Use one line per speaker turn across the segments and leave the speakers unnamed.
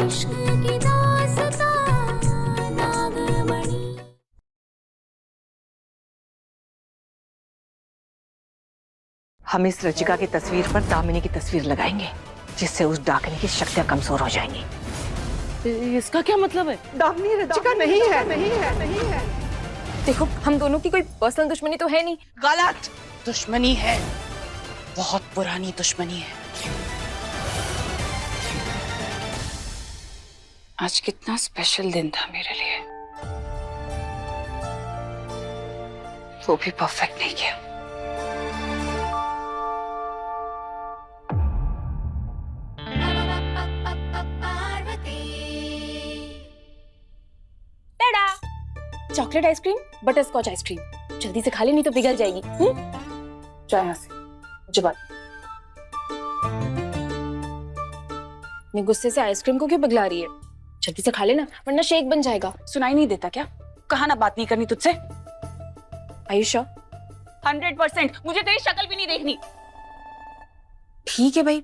हम इस रचिका की तस्वीर पर दामिनी की तस्वीर लगाएंगे, जिससे उस डाकनी की शक्तियां कमजोर हो जाएंगी।
इसका क्या मतलब है?
दामिनी रचिका नहीं है।
देखो, हम दोनों की कोई पर्सनल दुश्मनी तो है नहीं।
गलत दुश्मनी है, बहुत पुरानी दुश्मनी है। आज कितना स्पेशल दिन था मेरे लिए, वो भी परफेक्ट नहीं किया।
Chocolate ice cream, butterscotch ice cream, जल्दी से खा ले नहीं तो पिघल जाएगी।
जा यहाँ से, मुझे बात।
मैं गुस्से से आइसक्रीम को क्यों पिघला रही है? जल्दी से खा लेना वरना शेक बन जाएगा।
सुनाई नहीं देता क्या? कहा ना बात नहीं करनी तुझसे।
आयुषा
100%, मुझे तेरी शक्ल भी नहीं देखनी।
ठीक है भाई,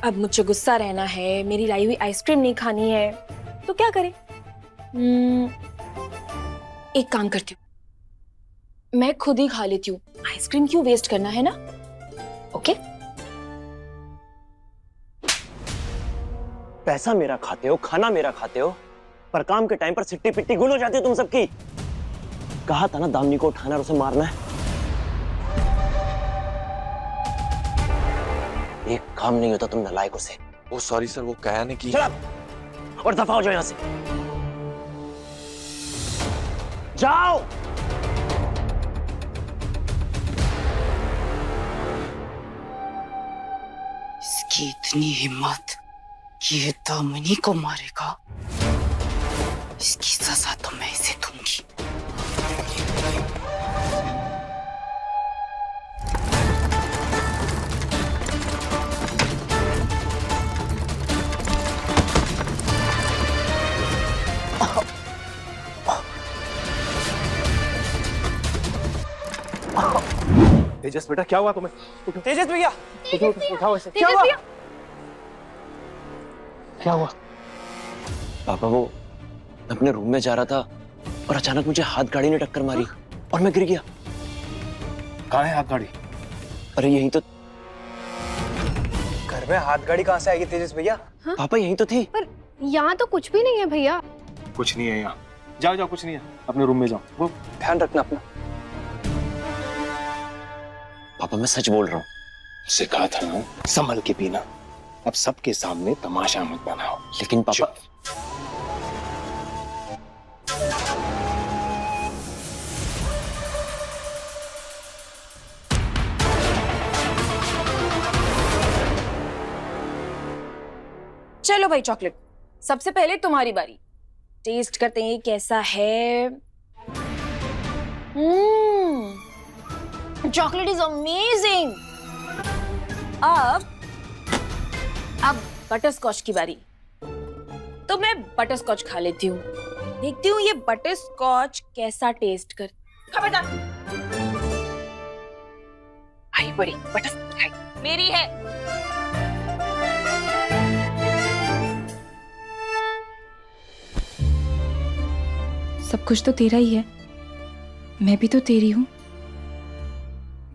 अब मुझे गुस्सा रहना है, मेरी लाई हुई आइसक्रीम नहीं खानी है, तो क्या करें? एक काम करती हूँ, मैं खुद ही खा लेती हूँ। आइसक्रीम क्यों वेस्ट करना, है ना? ओके?
पैसा मेरा खाते हो, खाना मेरा खाते हो, पर काम के टाइम पर सिट्टी पिट्टी गुल हो जाती हो तुम सबकी। कहा था ना दामिनी को उठाना और उसे मारना है। एक काम नहीं होता तुम नालायकों से।
ओ सॉरी सर, वो कहा ने की।
चल और दफा हो जाओ यहां से। जाओ।
इसकी इतनी हिम्मत कि ये दामिनी को मारेगा, इसकी सजा तो मैं इसे दूंगी।
तेजस बेटा, क्या हुआ तुम्हें?
तेजस भैया,
उठाओ इसे।
क्या हुआ? क्या हुआ? पापा, वो अपने रूम में जा रहा था और अचानक मुझे हाथ गाड़ी ने टक्कर मारी और मैं गिर गया।
कहाँ है हाथ गाड़ी?
अरे यही तो।
घर में हाथ गाड़ी कहाँ से आएगी तेजस भैया?
पापा यही तो थी।
पर यहाँ तो कुछ भी नहीं है भैया।
कुछ नहीं है यहाँ। जाओ जाओ, कुछ नहीं है, अपने रूम में जाओ। वो
ध्यान रखना अपना।
पापा मैं सच बोल रहा हूँ।
उसे कहा था ना, संभल के पीना। अब सबके सामने तमाशा मत बनाओ।
लेकिन पापा।
चलो भाई, चॉकलेट सबसे पहले तुम्हारी बारी। टेस्ट करते हैं कैसा है। Chocolate is amazing. अब बटर स्कॉच की बारी। तो मैं बटर स्कॉच खा लेती हूँ, देखती हूँ ये बटर स्कॉच कैसा टेस्ट कर। खबरदार, आई बड़ी बटर स्कॉच खाई मेरी है।
सब कुछ तो तेरा ही है, मैं भी तो तेरी हूँ।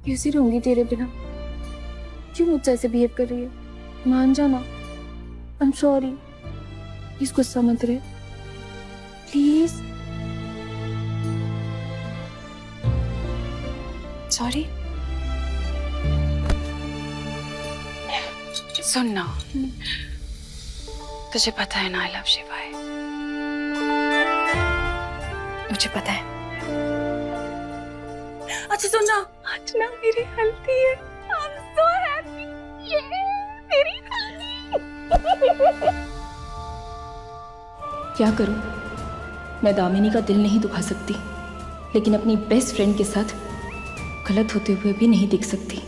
कैसी रहूंगी तेरे बिना? क्यों मुझसे ऐसे बिहेव कर रही है? मान जाना। I am sorry. प्लीज गुस्सा मत रहे, प्लीज।
सॉरी। सुन ना, तुझे पता है ना, आई लव शिवाय। मुझे पता है। अच्छा सुन ना, आज ना मेरी हल्दी है। I'm so happy। ये मेरी हल्दी।
क्या करूं? मैं दामिनी का दिल नहीं दुखा सकती, लेकिन अपनी बेस्ट फ्रेंड के साथ गलत होते हुए भी नहीं दिख सकती।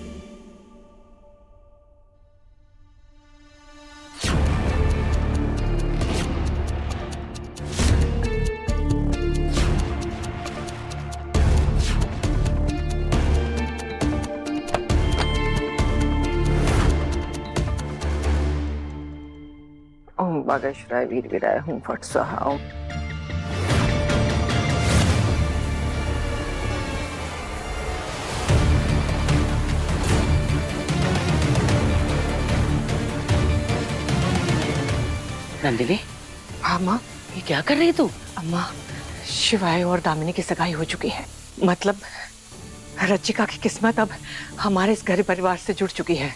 ओह ओम बागेश्वराय वीर वीराय हूँ फट स्वाहा ओम।
नंदिनी,
हाँ माँ।
ये क्या कर रही है तू?
अम्मा, शिवाय और दामिनी की सगाई हो चुकी है। मतलब रचिका की किस्मत अब हमारे इस घर परिवार से जुड़ चुकी है।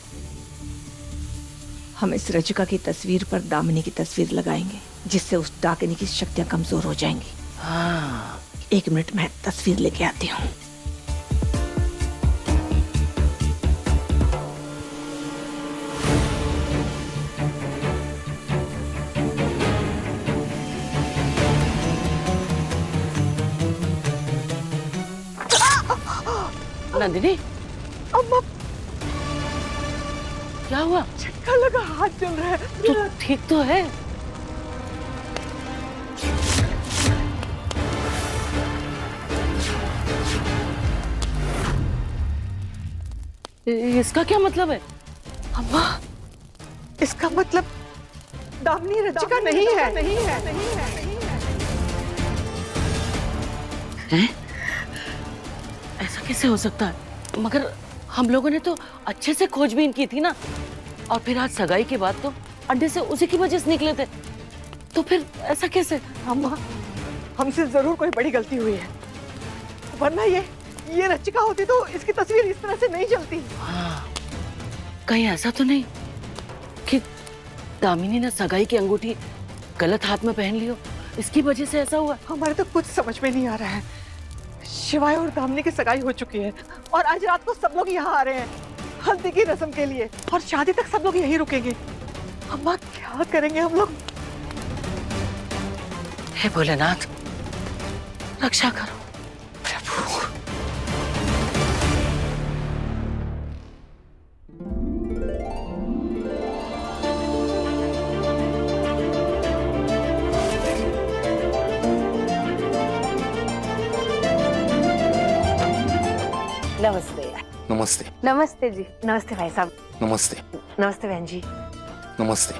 हम इस रचिका की तस्वीर पर दामिनी की तस्वीर लगाएंगे, जिससे उस डाकिनी की शक्तियां कमजोर हो जाएंगी।
हाँ,
1 मिनट में तस्वीर लेके आती हूँ।
नंदिनी,
अम्मा,
क्या हुआ?
झटका लगा, हाथ जल रहा है।
तू ठीक तो है? इसका क्या मतलब है?
अम्मा, इसका मतलब दामिनी रचिका नहीं है। नहीं है, नहीं है, नहीं है।
हैं? ऐसा कैसे हो सकता है? मगर हम लोगों ने तो अच्छे से खोजबीन की थी ना, और फिर आज सगाई के बाद तो अड्डे से उसी की वजह से निकले थे, तो फिर ऐसा कैसे?
अम्मा, हमसे जरूर कोई बड़ी गलती हुई है, वरना ये रचिका होती तो इसकी तस्वीर इस तरह से नहीं चलती।
हाँ, कहीं ऐसा तो नहीं कि दामिनी ने सगाई की अंगूठी गलत हाथ में पहन ली हो, इसकी वजह से ऐसा हुआ?
हमारे तो कुछ समझ में नहीं आ रहा है। शिवाय और दामिनी की सगाई हो चुकी है और आज रात को सब लोग यहाँ आ रहे हैं हल्दी की रस्म के लिए, और शादी तक सब लोग यहीं रुकेंगे। अम्मा, क्या करेंगे हम लोग?
हे भोलेनाथ, रक्षा करो
प्रभु।
नमस्ते।
नमस्ते।
नमस्ते जी। नमस्ते भाई साहब।
नमस्ते।
नमस्ते बहन जी।
नमस्ते।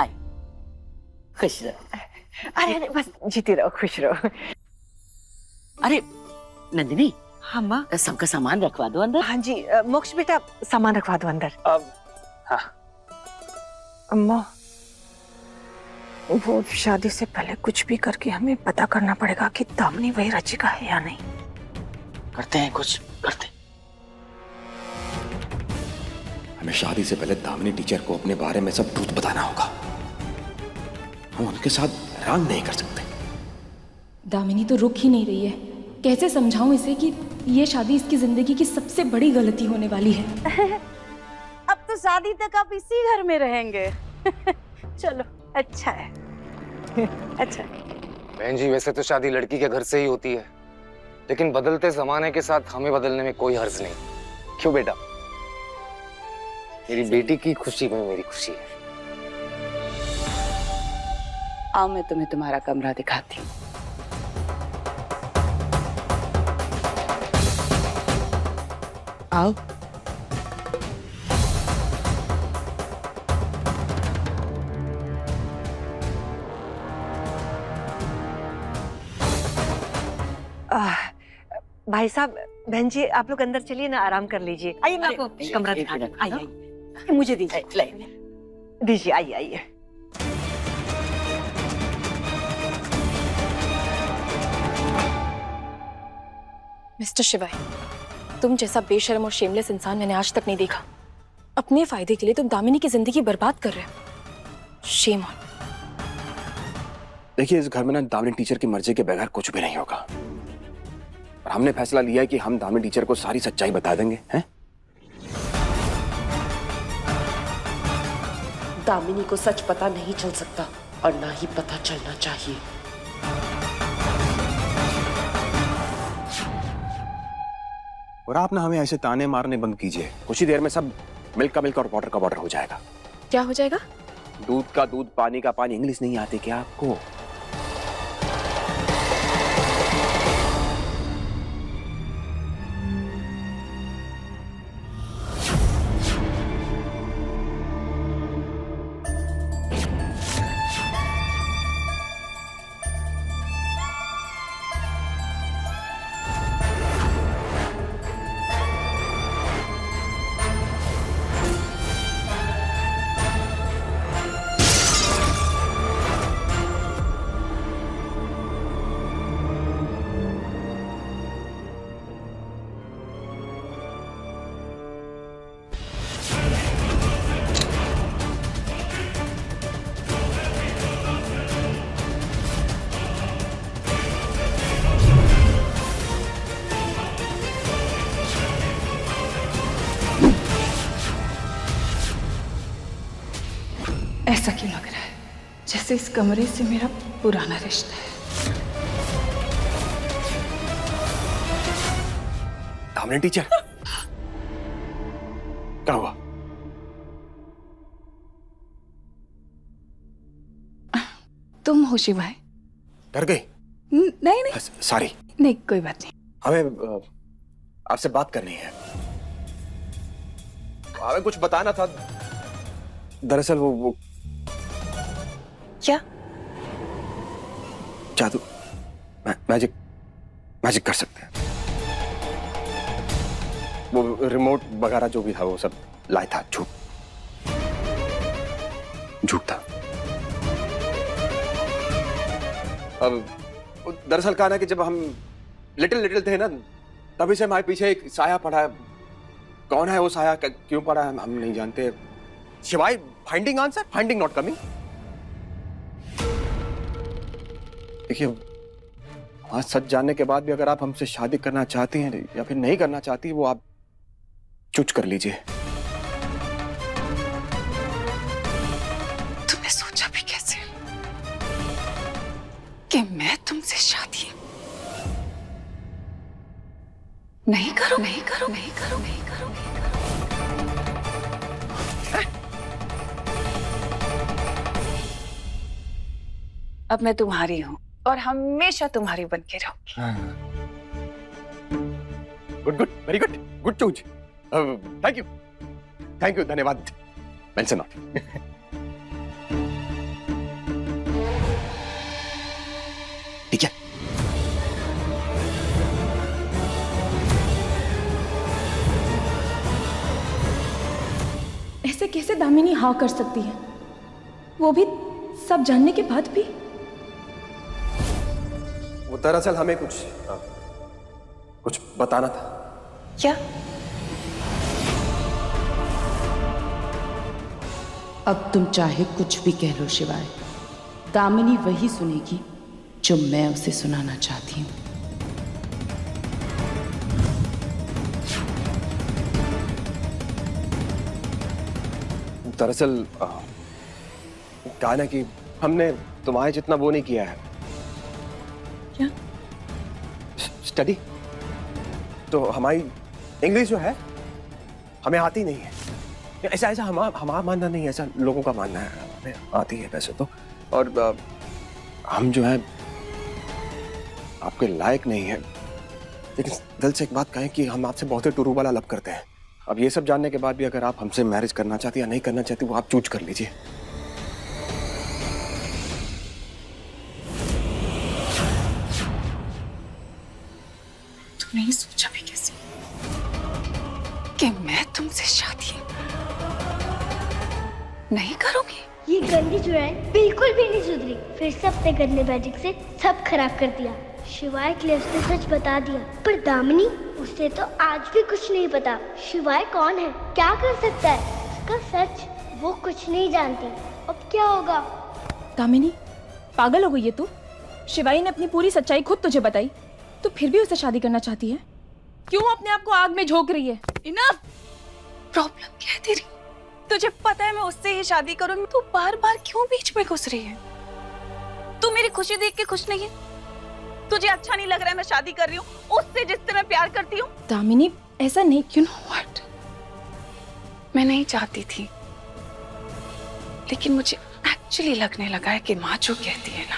आए, खुश रहो।
अरे अरे, बस जीती रहो, खुश रहो।
अरे नंदिनी,
हाँ माँ।
सबका सामान रखवा दो अंदर।
हाँ जी, मोक्ष बेटा सामान रखवा दो अंदर।
अब हाँ,
अम्मा, वो शादी से पहले कुछ भी करके हमें पता करना पड़ेगा कि दामिनी वही रचिका है या नहीं।
करते हैं, कुछ करते हैं। हमें शादी से पहले दामिनी टीचर को अपने बारे में सब झूठ बताना होगा। हम उनके साथ राग नहीं कर सकते।
दामिनी तो रुक ही नहीं रही है। कैसे समझाऊं इसे कि ये शादी इसकी जिंदगी की सबसे बड़ी गलती होने वाली है।
अब तो शादी तक आप इसी घर में रहेंगे। चलो, अच्छा है। अच्छा।
बहन जी, वैसे तो शादी लड़की के घर से ही होती है, लेकिन बदलते जमाने के साथ हमें बदलने में कोई हर्ज नहीं। क्यों बेटा? मेरी बेटी की खुशी में मेरी खुशी है।
आओ, मैं तुम्हें तुम्हारा कमरा दिखाती हूँ। आओ।
भाई साहब, बहन जी, आप लोग अंदर चलिए ना, आराम कर लीजिए। आइए, मैं आपको कमरा दिखा दूं। आइए, आइए, मुझे दीजिए, दीजिए, आइए आइए।
मिस्टर शिवाय, तुम जैसा बेशर्म और शेमलेस इंसान मैंने आज तक नहीं देखा। अपने फायदे के लिए तुम दामिनी की जिंदगी बर्बाद कर रहे हो। Shame on.
देखिए, इस घर में ना दामिनी टीचर की मर्जी के बगैर कुछ भी नहीं होगा, और हमने फैसला लिया है कि हम दामिनी टीचर को सारी सच्चाई बता देंगे। हैं?
दामिनी को सच पता नहीं चल सकता, और ना ही पता चलना चाहिए।
और आप ना हमें ऐसे ताने मारने बंद कीजिए। कुछ ही देर में सब मिल्क का मिल्क और वाटर का वाटर हो जाएगा।
क्या हो जाएगा?
दूध का दूध, पानी का पानी। इंग्लिश नहीं आती क्या आपको?
ऐसा क्यों लग रहा है जैसे इस कमरे से मेरा पुराना रिश्ता है?
दामिनी टीचर, क्या हुआ?
तुम हो शिवाय?
डर गई?
नहीं नहीं
सॉरी।
नहीं, कोई बात नहीं।
हमें आपसे बात करनी है। हमें कुछ बताना था। दरअसल वो
क्या?
जादू, मैजिक कर सकते हैं। वो रिमोट वगैरह जो भी था वो सब लाया था। झूठ था। अब दरअसल कहा ना कि जब हम लिटिल थे ना, तभी से हमारे पीछे एक साया पड़ा है। कौन है वो साया, क्यों पड़ा है, हम नहीं जानते। शिवाय finding answer, finding not coming. देखिए, आज सच जानने के बाद भी अगर आप हमसे शादी करना चाहती हैं या फिर नहीं करना चाहती, वो आप चूज कर लीजिए।
तुमने सोचा भी कैसे कि मैं तुमसे शादी नहीं करो? अब मैं तुम्हारी हूँ और हमेशा तुम्हारी बन के रहूंगी।
Good, very good, good choose. Thank you, धन्यवाद। Mention not. ठीक है।
ऐसे कैसे दामिनी हाँ कर सकती है, वो भी सब जानने के बाद भी?
वो दरअसल हमें कुछ बताना था।
क्या?
अब तुम चाहे कुछ भी कह लो शिवाय, दामिनी वही सुनेगी जो मैं उसे सुनाना चाहती हूँ।
दरअसल कहा ना कि हमने तुम्हारे जितना वो नहीं किया है।
क्या?
स्टडी। तो हमारी इंग्लिश जो है हमें आती नहीं है। ऐसा हमारा मानना नहीं है, ऐसा लोगों का मानना है। हमें आती है वैसे तो, और हम जो है आपके लायक नहीं है। लेकिन दिल से एक बात कहें कि हम आपसे बहुत ही टुरू वाला लव करते हैं। अब ये सब जानने के बाद भी अगर आप हमसे मैरिज करना चाहती या नहीं करना चाहती, वो आप चूज कर लीजिए।
तुमने ये सोचा भी कैसे कि मैं तुमसे शादी नहीं करूंगी?
ये गंदी चुड़ैल बिल्कुल भी नहीं सुधरी। फिर से अपने गंदे मैजिक से सब खराब कर दिया। शिवाय के लिए उसने सच बता दिया, पर दामिनी, उसे तो आज भी कुछ नहीं पता। शिवाय कौन है, क्या कर सकता है, उसका सच वो कुछ नहीं जानती। अब क्या होगा?
दामिनी, पागल हो गई है तू? शिवाई ने अपनी पूरी सच्चाई खुद तुझे बताई, तो फिर भी उससे शादी करना चाहती है? क्यों अपने आप को आग में झोंक रही है? इनफ! प्रॉब्लम क्या है तेरी? तुझे पता है मैं उससे ही शादी करूंगी, तू बार बार क्यों बीच में घुस रही है? तू मेरी खुशी देख के खुश नहीं है? तुझे अच्छा नहीं लग रहा है मैं शादी कर रही हूँ उससे जिससे मैं प्यार करती हूँ? दामिनी, ऐसा नहीं। यू नो व्हाट, मैं नहीं चाहती थी, लेकिन मुझे एक्चुअली लगने लगा है कि माँ जो कहती है ना,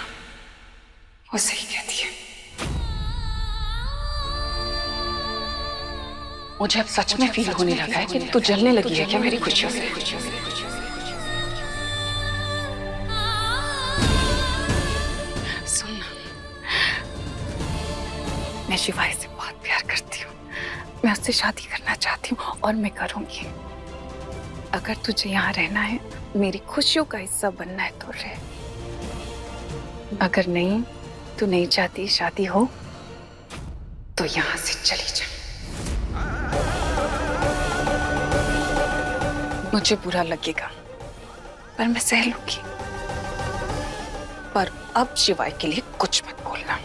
वो सही कहती है। मुझे अब सच में फील होने लगा है कि तू जलने लगी है क्या मेरी खुशियों से? सुन, मैं शिवाय से बहुत प्यार करती हूँ, मैं उससे शादी करना चाहती हूँ और मैं करूंगी। अगर तुझे यहाँ रहना है, मेरी खुशियों का हिस्सा बनना है तो रह, अगर नहीं, तू नहीं चाहती शादी हो तो यहाँ से चली जा। मुझे बुरा लगेगा पर मैं सह लूंगी, पर अब शिवाय के लिए कुछ मत बोलना।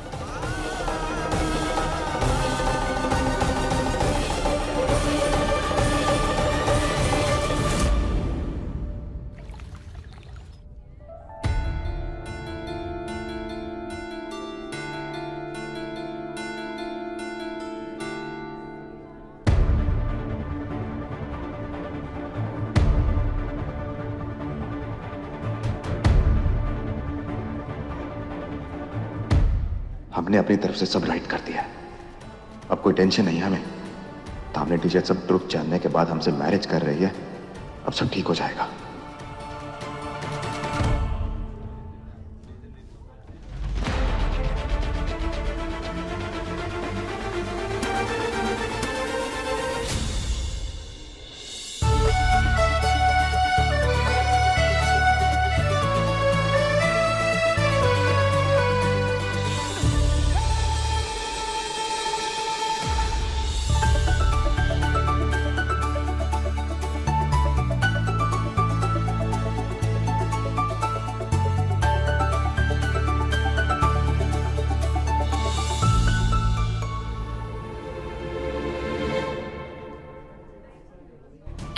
हमने अपनी तरफ से सब राइट कर दिया है। अब कोई टेंशन नहीं है हमें। दामिनी टीचर सब ट्रुथ जानने के बाद हमसे मैरिज कर रही है। अब सब ठीक हो जाएगा।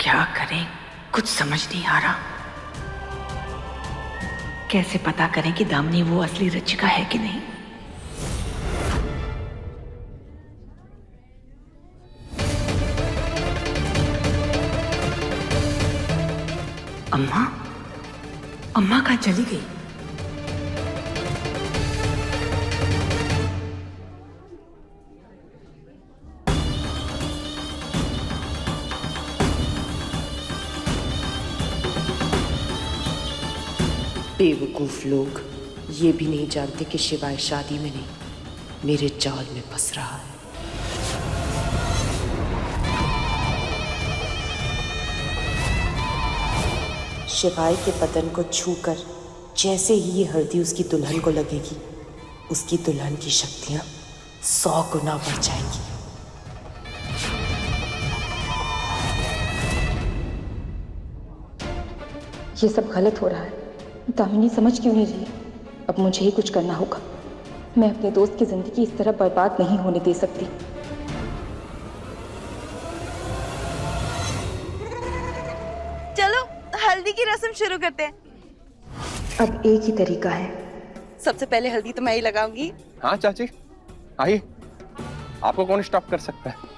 क्या करें, कुछ समझ नहीं आ रहा। कैसे पता करें कि दामिनी वो असली रचिका है कि नहीं? अम्मा, अम्मा कहाँ चली गई?
बेवकूफ लोग ये भी नहीं जानते कि शिवाय शादी में नहीं, मेरे जाल में फंस रहा है। शिवाय के बदन को छूकर जैसे ही ये हल्दी उसकी दुल्हन को लगेगी, उसकी दुल्हन की शक्तियां 100 गुना बढ़ जाएंगी।
ये सब गलत हो रहा है। दामिनी समझ क्यों नहीं रही? अब मुझे ही कुछ करना होगा। मैं अपने दोस्त की जिंदगी इस तरह बर्बाद नहीं होने दे सकती।
चलो हल्दी की रस्म शुरू करते हैं।
अब एक ही तरीका है।
सबसे पहले हल्दी तो मैं ही लगाऊंगी।
हाँ चाची, आइए, आपको कौन स्टॉप कर सकता है?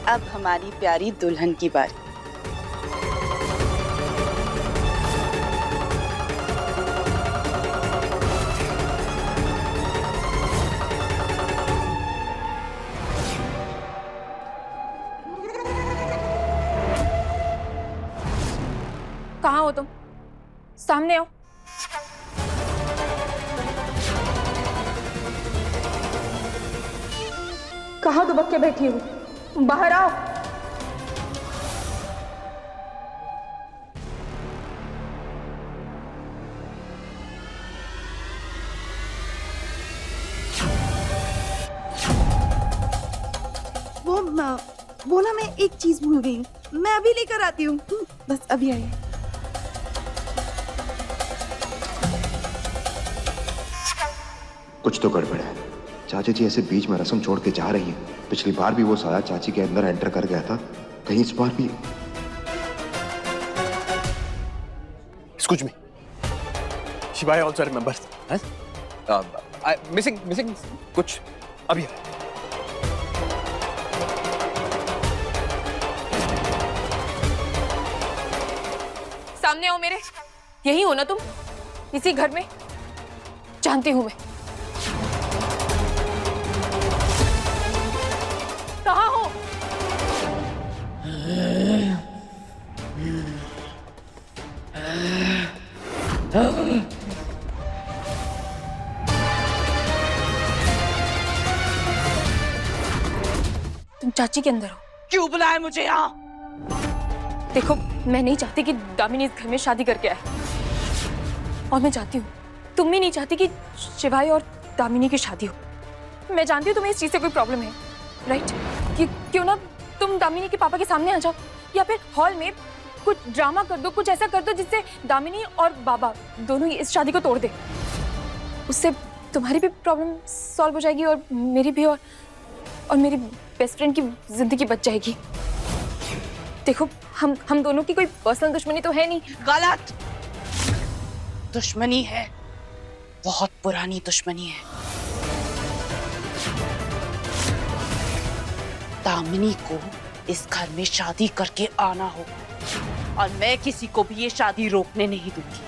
अब हमारी प्यारी दुल्हन की बारी।
कहाँ हो तुम? सामने आओ।
कहाँ दुबक के बैठी हो? बाहर आओ।
वो ना, मैं एक चीज भूल गई हूँ। मैं अभी लेकर आती हूँ। बस अभी आई।
कुछ तो गड़बड़ है। चाची जी ऐसे बीच में रस्म छोड़ के जा रही है। पिछली बार भी वो साया चाची के अंदर एंटर कर गया था, कहीं इस बार भी।
Excuse me. Shivaya also remembers. Missing कुछ अभी है।
सामने आओ मेरे। यही हो ना तुम? इसी घर में? जानती हूं मैं। कहाँ हो? तुम चाची के अंदर हो।
क्यों बुलाया मुझे यहाँ?
देखो, मैं नहीं चाहती कि दामिनी इस घर में शादी करके आए, और मैं चाहती हूँ तुम भी नहीं चाहती कि शिवाय और दामिनी की शादी हो। मैं जानती हूँ तुम्हें इस चीज से कोई प्रॉब्लम है, राइट? क्यों ना तुम दामिनी के पापा के सामने आ जाओ, या फिर हॉल में कुछ ड्रामा कर दो, कुछ ऐसा कर दो जिससे दामिनी और बाबा दोनों ही इस शादी को तोड़ दे। उससे तुम्हारी भी प्रॉब्लम सॉल्व हो जाएगी और मेरी भी, और मेरी बेस्ट फ्रेंड की जिंदगी बच जाएगी। देखो, हम दोनों की कोई पर्सनल दुश्मनी तो है नहीं।
गलत दुश्मनी है, बहुत पुरानी दुश्मनी है। दामिनी को इस घर में शादी करके आना होगा, और मैं किसी को भी ये शादी रोकने नहीं दूंगी,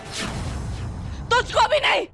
तुझको भी नहीं।